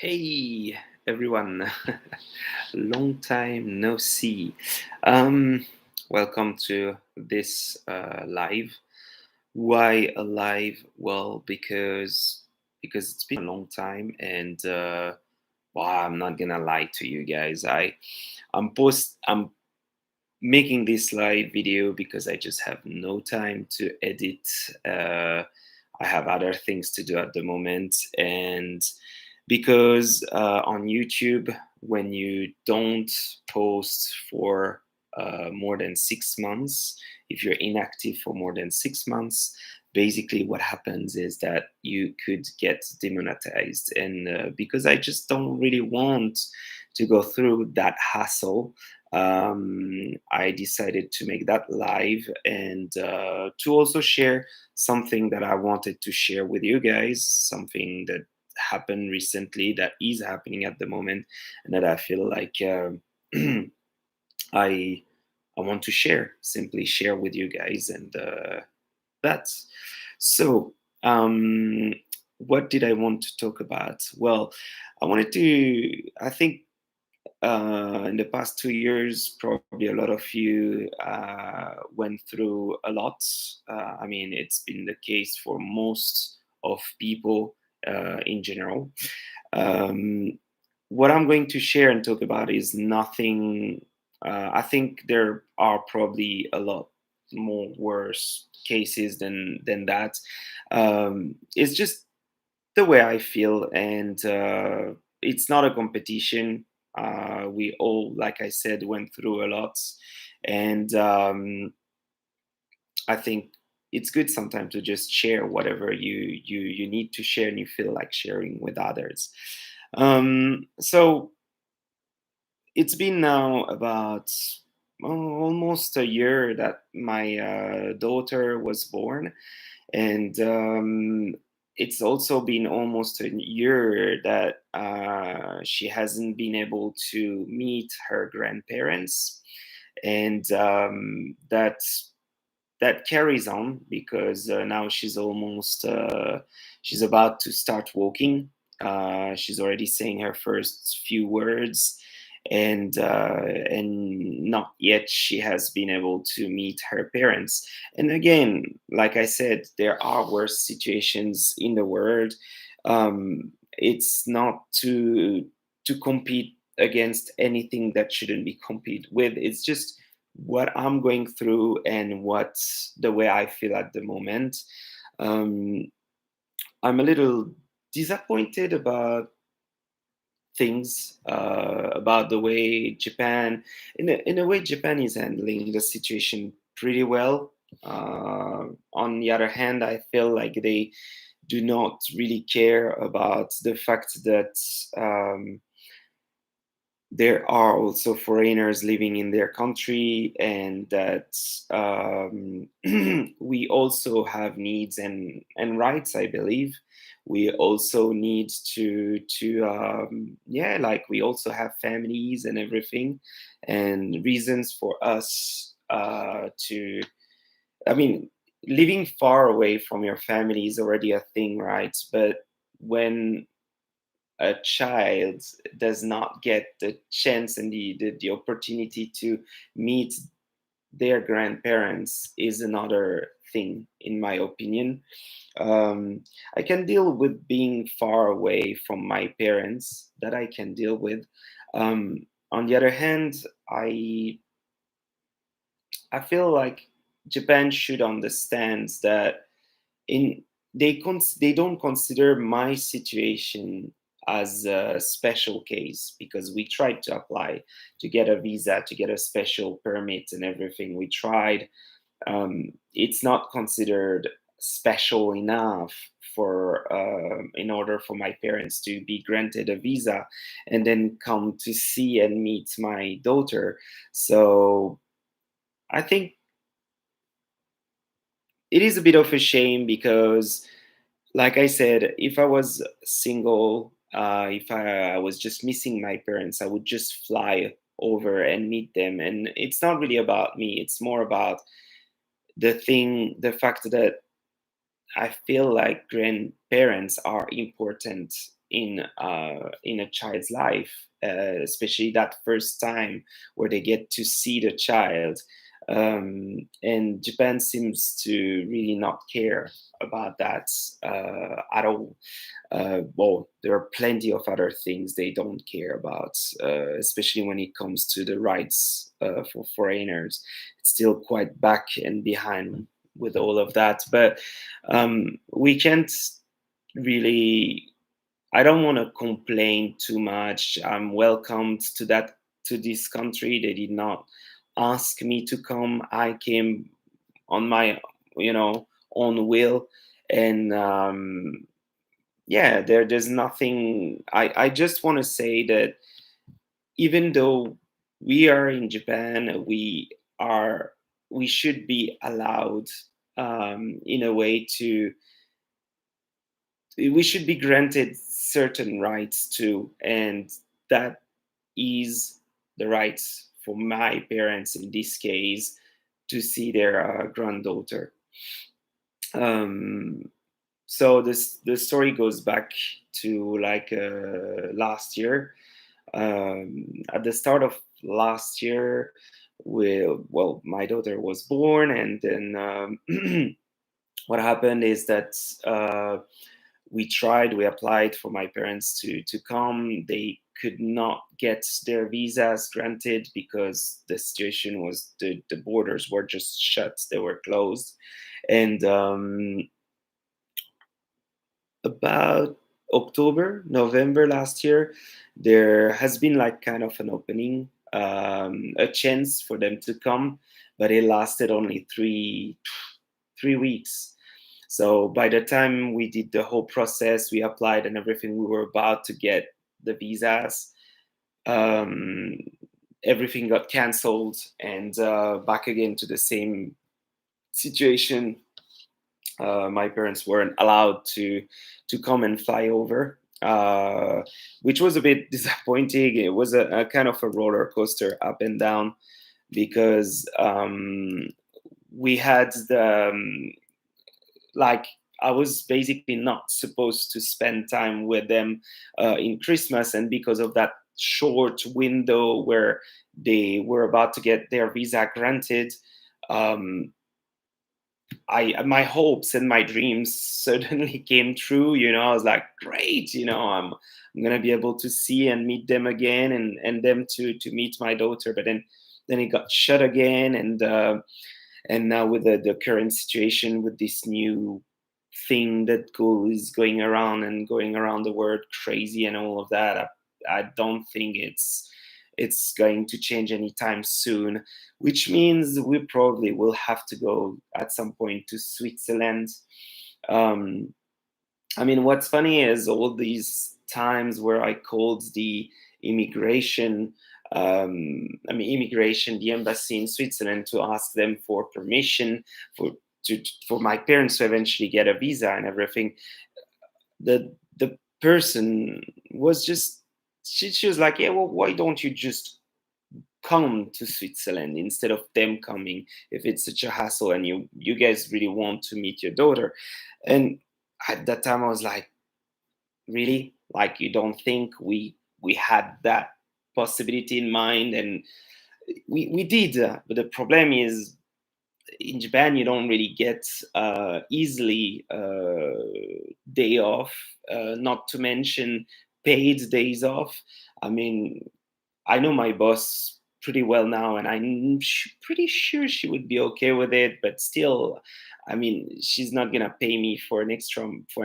Hey everyone, long time no see. Um, Welcome to this live. Why a live? Well, because it's been a long time, and well, I'm not gonna lie to you guys. I'm making this live video because I just have no time to edit. I have other things to do at the moment, and because on YouTube, when you don't post for more than 6 months, if you're inactive for more than 6 months, basically what happens is that you could get demonetized. And because I just don't really want to go through that hassle, I decided to make that live and to also share something that I wanted to share with you guys, something that happened recently, that is happening at the moment, and that I feel like I I want to share, simply share with you guys, and that's so. Um, what did I want to talk about? Well, I wanted to. I think in the past 2 years, probably a lot of you went through a lot. I mean, it's been the case for most of people in general. Um, what I'm going to share and talk about is nothing. I think there are probably a lot more worse cases than that. It's just the way I feel, and it's not a competition. We all, like I said, went through a lot, and I think it's good sometimes to just share whatever you need to share and you feel like sharing with others. So it's been now about almost a year that my daughter was born, and it's also been almost a year that she hasn't been able to meet her grandparents, and that carries on because now she's about to start walking. She's already saying her first few words, and not yet she has been able to meet her parents. And again, like I said, there are worse situations in the world. It's not to compete against anything that shouldn't be competed with. It's just what I'm going through and what's the way I feel at the moment. Um, I'm a little disappointed about things, about the way Japan, in a way, Japan is handling the situation pretty well. On the other hand, I feel like they do not really care about the fact that there are also foreigners living in their country, and that we also have needs and rights, I believe. We also need to yeah, like we also have families and everything, and reasons for us to, I mean, living far away from your family is already a thing, right? But when a child does not get the chance and the opportunity to meet their grandparents is another thing, in my opinion. I can deal with being far away from my parents, that I can deal with. On the other hand, I feel like Japan should understand that in they don't consider my situation as a special case, because we tried to apply to get a visa, to get a special permit and everything. We tried. It's not considered special enough for in order for my parents to be granted a visa and then come to see and meet my daughter. So I think it is a bit of a shame because, like I said, if I was single, if I was just missing my parents, I would just fly over and meet them. And it's not really about me, it's more about the fact that I feel like grandparents are important in a child's life, especially that first time where they get to see the child. And Japan seems to really not care about that at all. Well, there are plenty of other things they don't care about, especially when it comes to the rights for foreigners. It's still quite back and behind with all of that. But we can't really. I don't want to complain too much. I'm welcomed to this country. They did not ask me to come. I came on my own will, and yeah, there's nothing. I just want to say that even though we are in Japan, are we should be allowed in a way to we should be granted certain rights too, and that is the rights for my parents in this case to see their granddaughter. um, so the story goes back to like last year. At the start of last year, well, my daughter was born, and then what happened is that we applied for my parents to come. They could not get their visas granted because the situation was the borders were just shut, they were closed. And about October, November last year, there has been like kind of an opening, a chance for them to come, but it lasted only three weeks. So by the time we did the whole process, we applied and everything, we were about to get the visas. Um, Everything got cancelled, and back again to the same situation. My parents weren't allowed to come and fly over, which was a bit disappointing. It was a kind of a roller coaster up and down because we had the like I was basically not supposed to spend time with them in Christmas, and because of that short window where they were about to get their visa granted, um, I my hopes and my dreams suddenly came true. I was like, great, I'm gonna be able to see and meet them again, and them to meet my daughter. But then it got shut again, and now with the current situation with this new thing that is going around and going around the world crazy and all of that, I don't think it's going to change anytime soon, which means we probably will have to go at some point to Switzerland. um, I mean, what's funny is all these times where I called the immigration, immigration, the embassy in Switzerland to ask them for permission for my parents to eventually get a visa and everything. The person was just she was like, yeah, well, why don't you just come to Switzerland instead of them coming if it's such a hassle and you guys really want to meet your daughter? And at that time I was like, really? Like, you don't think we had that possibility in mind? And we did, but the problem is in Japan you don't really get easily day off, not to mention paid days off. I mean, I know my boss pretty well now, and I'm pretty sure she would be okay with it. But still, I mean, she's not gonna pay me for an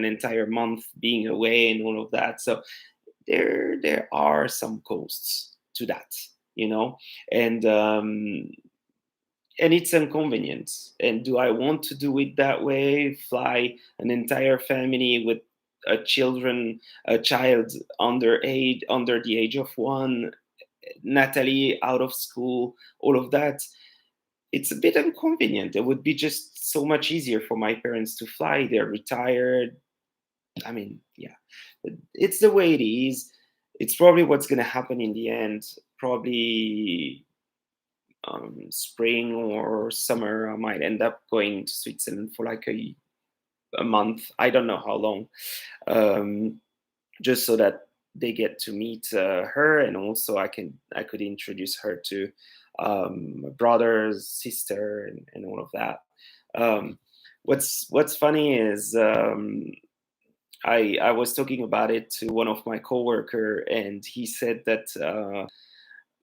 entire month being away and all of that. So there are some costs to that, you know, and um, and it's inconvenient. And do I want to do it that way? Fly an entire family with a child under the age of one, Natalie out of school, all of that. It's a bit inconvenient. It would be just so much easier for my parents to fly. They're retired. I mean, yeah, it's the way it is. It's probably what's going to happen in the end. Probably spring or summer, I might end up going to Switzerland for like a month. I don't know how long. Um, just so that they get to meet her, and also I could introduce her to my brother's sister, and all of that. Um, what's funny is I was talking about it to one of my coworker, and he said that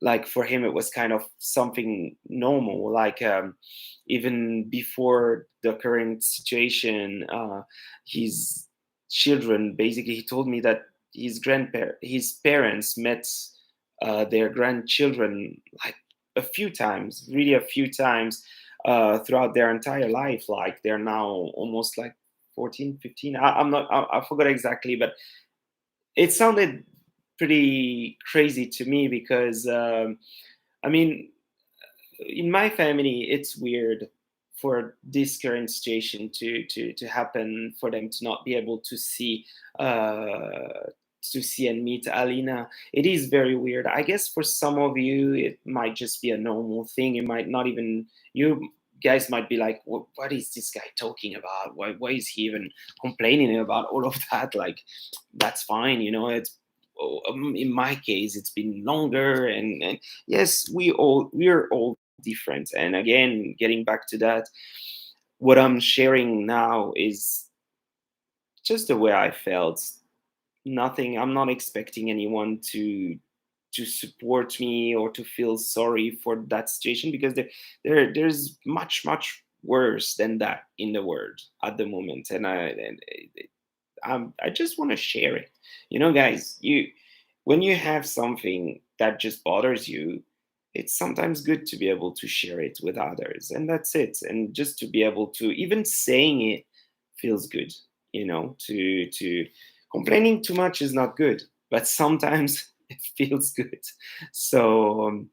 like for him it was kind of something normal, like even before the current situation, his children, basically he told me that his parents met their grandchildren like a few times, really a few times, throughout their entire life. Like they're now almost like 14, 15. I'm not, I forgot exactly, but it sounded pretty crazy to me because I mean, in my family, it's weird for this current situation to happen, for them to not be able to see and meet Alina. It is very weird. I guess for some of you, it might just be a normal thing. You might not even you guys might be like, what is this guy talking about? Why is he even complaining about all of that? Like, that's fine, it's in my case it's been longer, and yes, we're all different. And again, getting back to that, what I'm sharing now is just the way I felt. Nothing, I'm not expecting anyone to support me or to feel sorry for that situation, because there's much worse than that in the world at the moment. I just want to share it. Guys, when you have something that just bothers you, it's sometimes good to be able to share it with others, and that's it. And just to be able to even saying it feels good. To complaining too much is not good, but sometimes it feels good. So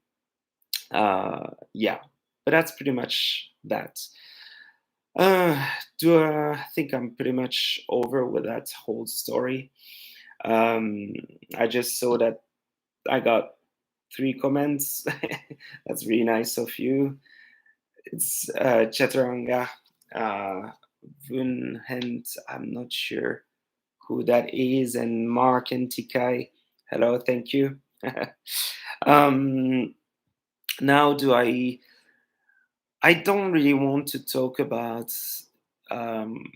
yeah, but that's pretty much that. Uh, do I think I'm pretty much over with that whole story. Um, I just saw that I got 3 comments. That's really nice of you. It's Chaturanga Vunhent. I'm not sure who that is. And Mark and Tikai. Hello, thank you. um, now, I don't really want to talk about. Um,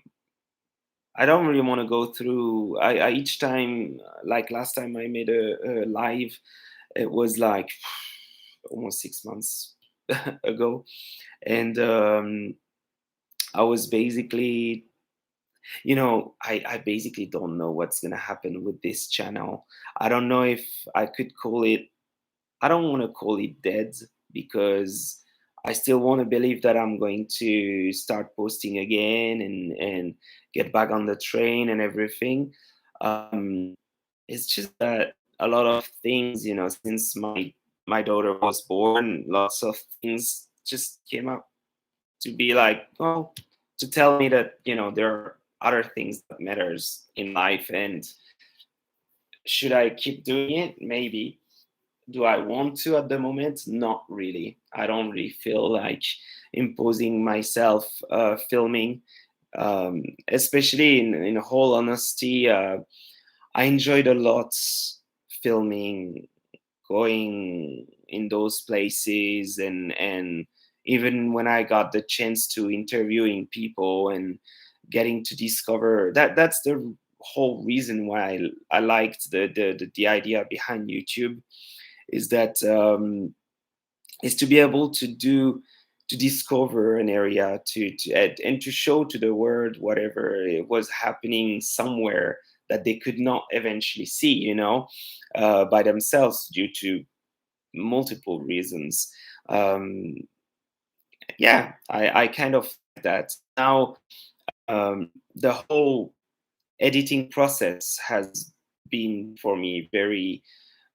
I don't really want to go through. I each time, like last time I made a live, it was like almost 6 months ago, and I was basically, I basically don't know what's gonna happen with this channel. I don't know if I could call it. I don't want to call it dead, because I still want to believe that I'm going to start posting again, and get back on the train and everything. Um, it's just that a lot of things, since my daughter was born, lots of things just came up to be like, well, to tell me that there are other things that matters in life. And should I keep doing it? Maybe. Do I want to at the moment? Not really. I don't really feel like imposing myself filming, especially in whole honesty. I enjoyed a lot filming, going in those places, and even when I got the chance to interviewing people and getting to discover that's the whole reason why I liked the idea behind YouTube, is that is to be able to discover an area, and to show to the world whatever it was happening somewhere that they could not eventually see, by themselves, due to multiple reasons. um, yeah, I kind of like that now. The whole editing process has been for me very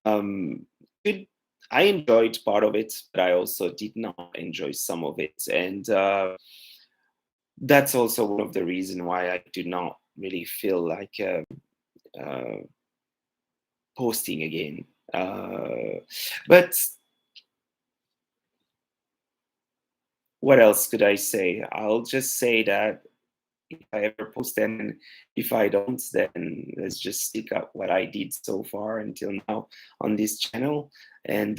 um, good. I enjoyed part of it, but I also did not enjoy some of it, and that's also one of the reasons why I do not really feel like uh, posting again. But what else could I say? I'll just say that if I ever post them. And if I don't, then let's just stick up what I did so far until now on this channel, and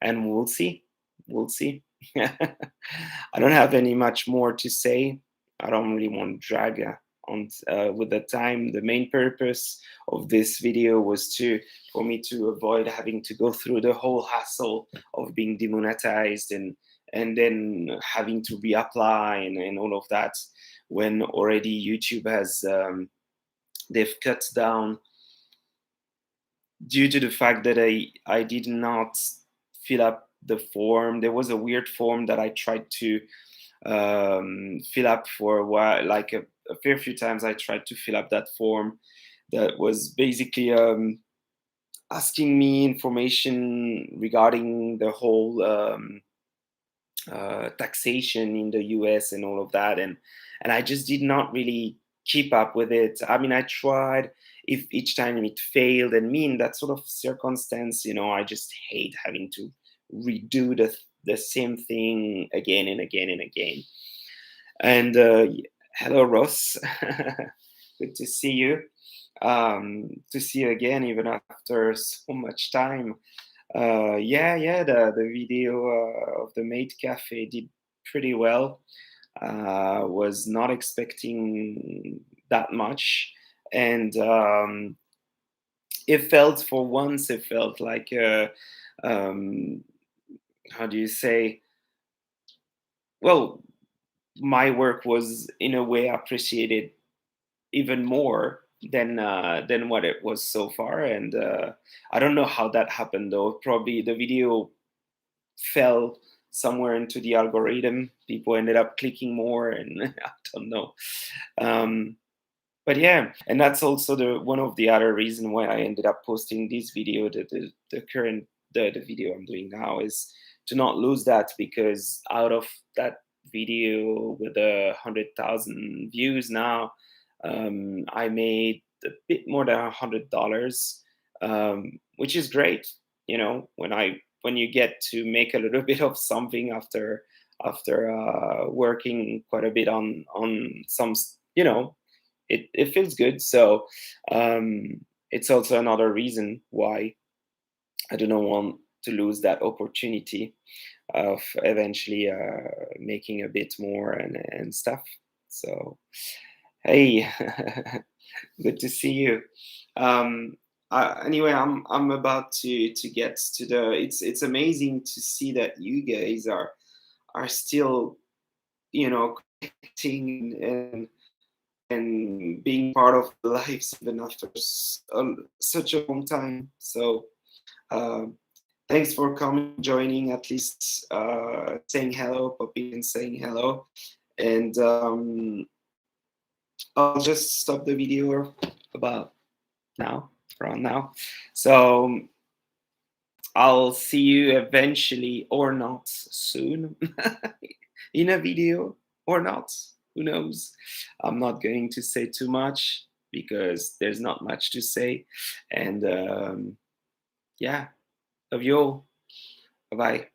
we'll see. We'll see. I don't have any much more to say. I don't really want to drag on with the time. The main purpose of this video was for me to avoid having to go through the whole hassle of being demonetized and then having to reapply and all of that, when already YouTube has they've cut down, due to the fact that I did not fill up the form. There was a weird form that I tried to fill up for a while, like a fair few times. I tried to fill up that form that was basically asking me information regarding the whole taxation in the US and all of that, and I just did not really keep up with it. I mean, I tried. If each time it failed, and me in that sort of circumstance, I just hate having to redo the same thing again and again and again. And hello, Ross. Good to see you. To see you again, even after so much time. Yeah, the video of the Maid Cafe did pretty well. Was not expecting that much, and it felt like how do you say? Well, my work was in a way appreciated even more than what it was so far, and I don't know how that happened though. Probably the video fell somewhere into the algorithm. People ended up clicking more, and I don't know. But yeah, and that's also the one of the other reason why I ended up posting this video. The current the video I'm doing now is to not lose that, because out of that video with 100,000 views now, I made a bit more than $100, which is great. When you get to make a little bit of something after working quite a bit on some, it feels good. So it's also another reason why I do not want to lose that opportunity of eventually making a bit more and stuff. So hey, good to see you. Anyway, I'm about to get to the. It's amazing to see that you guys are still, connecting and being part of the lives even after such a long time. So um, thanks for coming, joining, at least saying hello, popping and saying hello. And I'll just stop the video about now, around now. So I'll see you eventually or not soon in a video or not. Who knows? I'm not going to say too much because there's not much to say. And yeah, love you all. Bye bye.